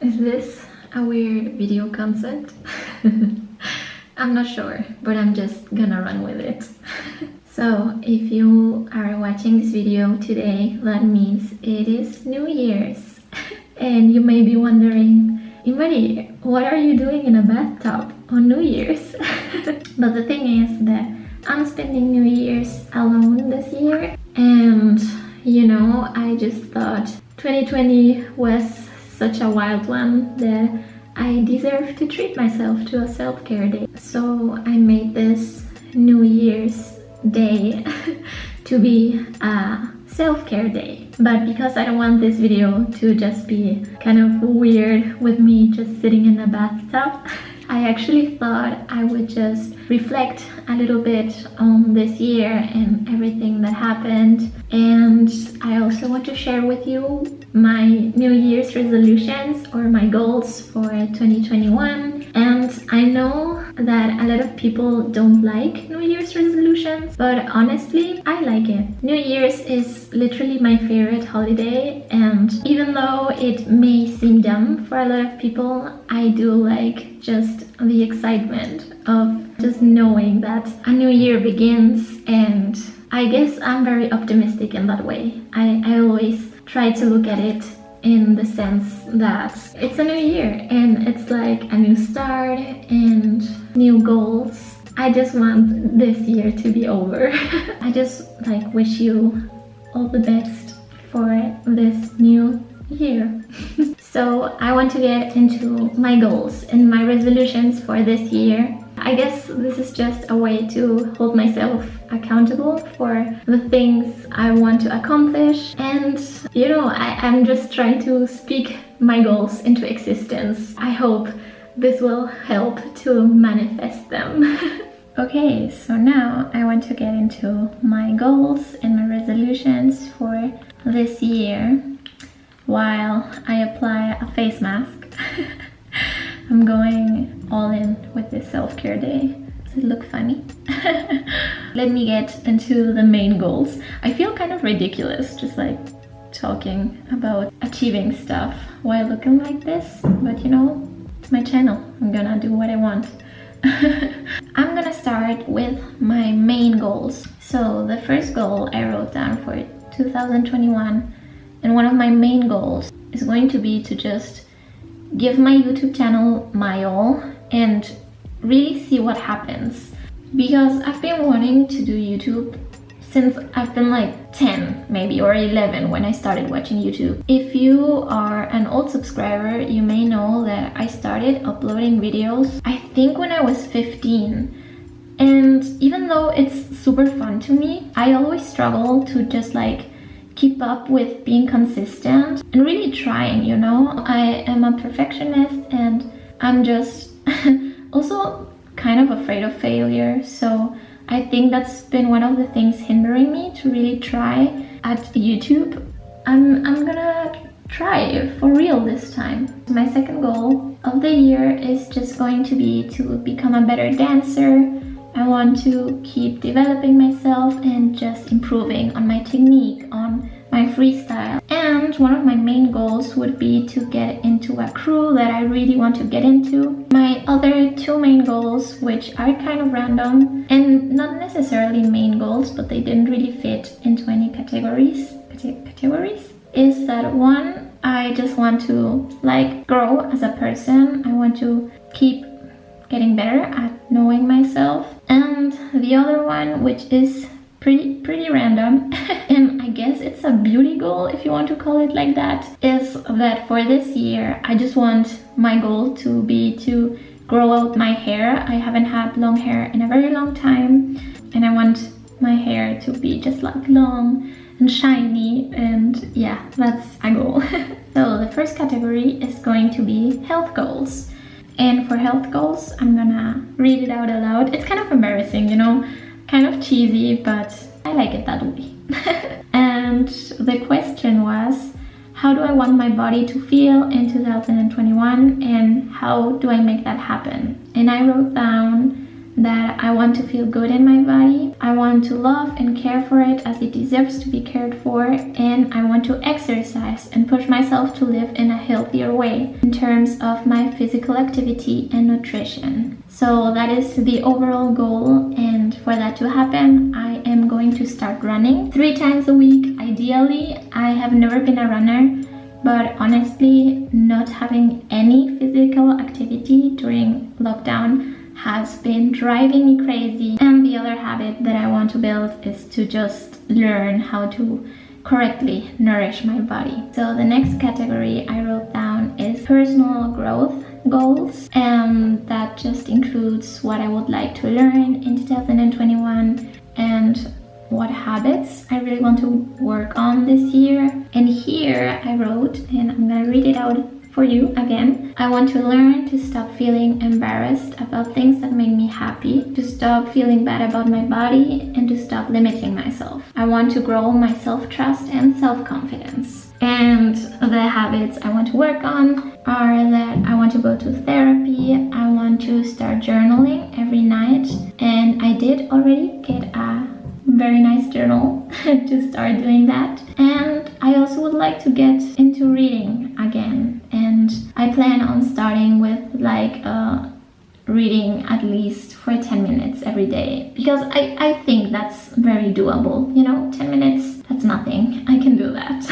Is this a weird video concept? I'm not sure, but I'm just gonna run with it. So, if you are watching this video today, that means it is New Year's. And you may be wondering, Imari, what are you doing in a bathtub on New Year's? But the thing is that I'm spending New Year's alone this year. And, you know, I just thought 2020 was such a wild one that I deserve to treat myself to a self-care day. So I made this New Year's day to be a self-care day. But because I don't want this video to just be kind of weird with me just sitting in a bathtub, I actually thought I would just reflect a little bit on this year and everything that happened. And I also want to share with you my New Year's resolutions or my goals for 2021. And I know that a lot of people don't like New Year's resolutions, but honestly, I like it. New Year's is literally my favorite holiday, and even though it may seem dumb for a lot of people, I do like just the excitement of just knowing that a new year begins. And I guess I'm very optimistic in that way. I always try to look at it in the sense that it's a new year and it's like a new start and new goals. I just want this year to be over. I just wish you all the best for this new year. So I want to get into my goals and my resolutions for this year. I guess this is just a way to hold myself accountable for the things I want to accomplish. And you know, I'm just trying to speak my goals into existence. I hope this will help to manifest them. Okay, so now I want to get into my goals and my resolutions for this year while I apply a face mask. I'm going all in with this self-care day. Does it look funny? Let me get into the main goals. I feel kind of ridiculous just talking about achieving stuff while looking like this, but you know, it's my channel. I'm gonna do what I want. I'm gonna start with my main goals. So the first goal I wrote down for 2021, and one of my main goals is going to be to just give my YouTube channel my all and really see what happens. Because I've been wanting to do YouTube since I've been 10 maybe, or 11 when I started watching YouTube. If you are an old subscriber, you may know that I started uploading videos I think when I was 15. And even though it's super fun to me, I always struggle to just keep up with being consistent and really trying, you know. I am a perfectionist and I'm just also kind of afraid of failure. So I think that's been one of the things hindering me to really try at YouTube. I'm gonna try for real this time. My second goal of the year is just going to be to become a better dancer. I want to keep developing myself and just improving on my technique, on my freestyle. And one of my main goals would be to get into a crew that I really want to get into. My other two main goals, which are kind of random and not necessarily main goals, but they didn't really fit into any categories, is that one, I just want to grow as a person. I want to keep getting better at knowing myself. And the other one, which is pretty random, and I guess it's a beauty goal if you want to call it like that, is that for this year I just want my goal to be to grow out my hair. I haven't had long hair in a very long time, and I want my hair to be just long and shiny, and yeah, that's a goal. So the first category is going to be health goals. And for health goals, I'm gonna read it out aloud. It's kind of embarrassing, you know, kind of cheesy, but I like it that way. And the question was, how do I want my body to feel in 2021 and how do I make that happen? And I wrote down that I want to feel good in my body. I want to love and care for it as it deserves to be cared for, and I want to exercise and push myself to live in a healthier way in terms of my physical activity and nutrition. So that is the overall goal, and for that to happen, I am going to start running 3 times a week. Ideally, I have never been a runner, but honestly, not having any physical activity during lockdown has been driving me crazy. And the other habit that I want to build is to just learn how to correctly nourish my body. So the next category I wrote down is personal growth goals, and that just includes what I would like to learn in 2021 and what habits I really want to work on this year. And here I wrote, and I'm gonna read it out for you again. I want to learn to stop feeling embarrassed about things that make me happy, to stop feeling bad about my body, and to stop limiting myself. I want to grow my self-trust and self-confidence. And the habits I want to work on are that I want to go to therapy, I want to start journaling every night, and I did already get a very nice journal to start doing that. And I also would like to get into reading again, and I plan on starting with like reading at least for 10 minutes every day, because I think that's very doable, you know. 10 minutes, that's nothing. I can do that.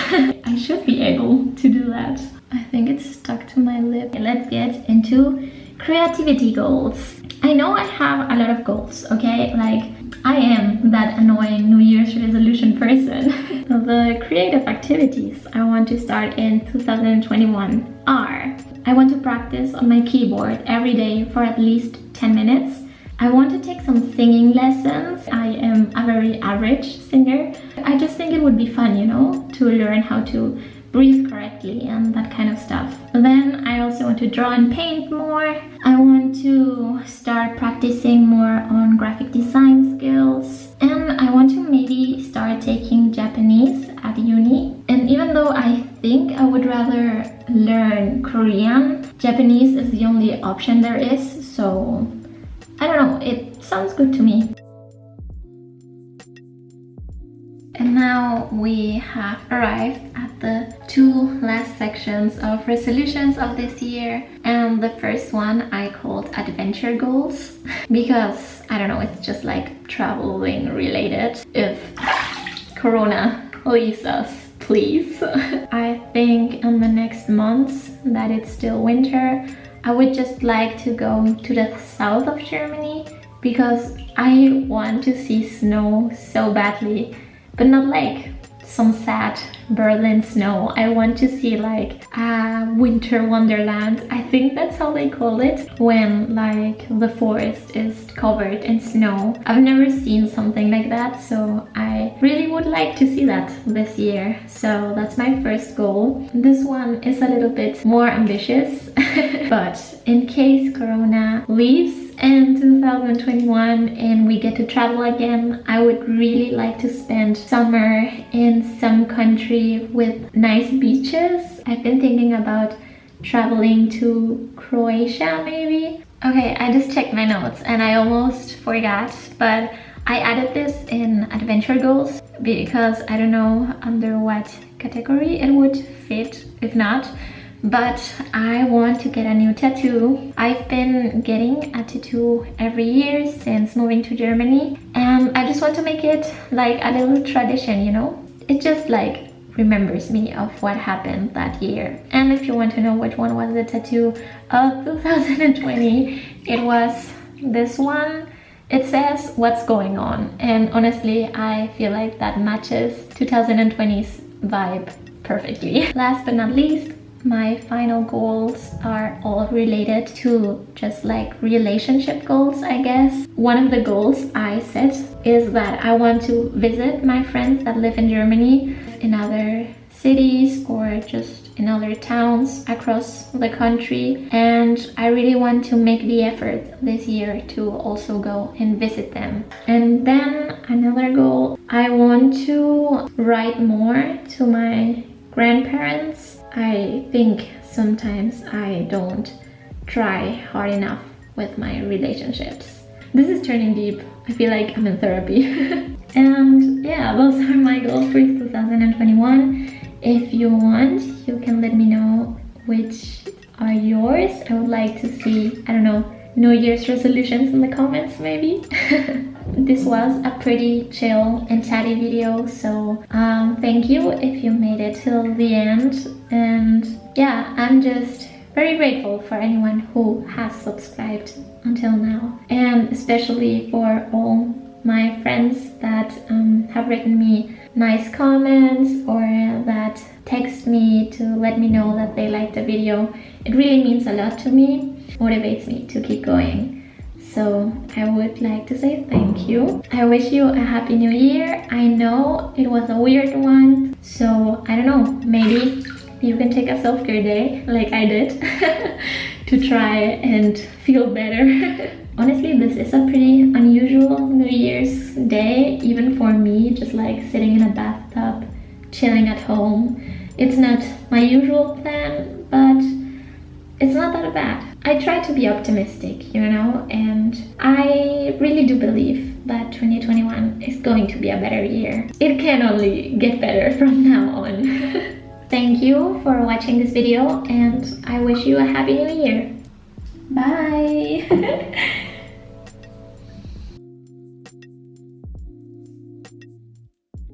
I should be able to do that. I think it's stuck to my lip. Let's get into creativity goals. I know I have a lot of goals, okay? Like, I am that annoying New Year's resolution person. The creative activities I want to start in 2021 are: I want to practice on my keyboard every day for at least 10 minutes. I want to take some singing lessons. I am a very average singer. I just think it would be fun, you know, to learn how to breathe correctly and that kind of stuff. Then I also want to draw and paint more. I want to start practicing more on graphic design skills, and I want to maybe start taking Japanese at uni. And even though I think I would rather learn Korean, Japanese is the only option there is, so I don't know, it sounds good to me. And now we have arrived at the 2 last sections of resolutions of this year. And the first one I called adventure goals, because I don't know, it's just like traveling related. If Corona leaves us, please. I think in the next months that it's still winter, I would just like to go to the south of Germany, because I want to see snow so badly. But not like some sad Berlin snow. I want to see like a winter wonderland. I think that's how they call it, when like the forest is covered in snow. I've never seen something like that, so I really would like to see that this year. So that's my first goal. This one is a little bit more ambitious, but in case Corona leaves in 2021 and we get to travel again, I would really like to spend summer in some country with nice beaches. I've been thinking about traveling to Croatia maybe. Okay, I just checked my notes and I almost forgot, but I added this in adventure goals because I don't know under what category it would fit if not. But I want to get a new tattoo. I've been getting a tattoo every year since moving to Germany, and I just want to make it like a little tradition, you know? It just like remembers me of what happened that year. And if you want to know which one was the tattoo of 2020, it was this one. It says "What's going on?" and honestly I feel like that matches 2020's vibe perfectly. Last but not least, my final goals are all related to just like relationship goals, I guess. One of the goals I set is that I want to visit my friends that live in Germany, in other cities or just in other towns across the country, and I really want to make the effort this year to also go and visit them. And then another goal, I want to write more to my grandparents. I think sometimes I don't try hard enough with my relationships. This is turning deep. I feel like I'm in therapy. And yeah, those are my goals for 2021. If you want, you can let me know which are yours. I would like to see, I don't know, New Year's resolutions in the comments maybe. This was a pretty chill and chatty video, so thank you if you made it till the end. And yeah, I'm just very grateful for anyone who has subscribed until now, and especially for all my friends that have written me nice comments or that text me to let me know that they liked the video. It really means a lot to me, motivates me to keep going. So I would like to say thank you. I wish you a happy new year. I know it was a weird one, so I don't know, maybe you can take a self-care day like I did to try and feel better. Honestly, this is a pretty unusual New Year's day, even for me, just like sitting in a bathtub, chilling at home. It's not my usual plan, but it's not that bad. I try to be optimistic, you know, and I really do believe that 2021 is going to be a better year. It can only get better from now on. Thank you for watching this video, and I wish you a happy new year. Bye!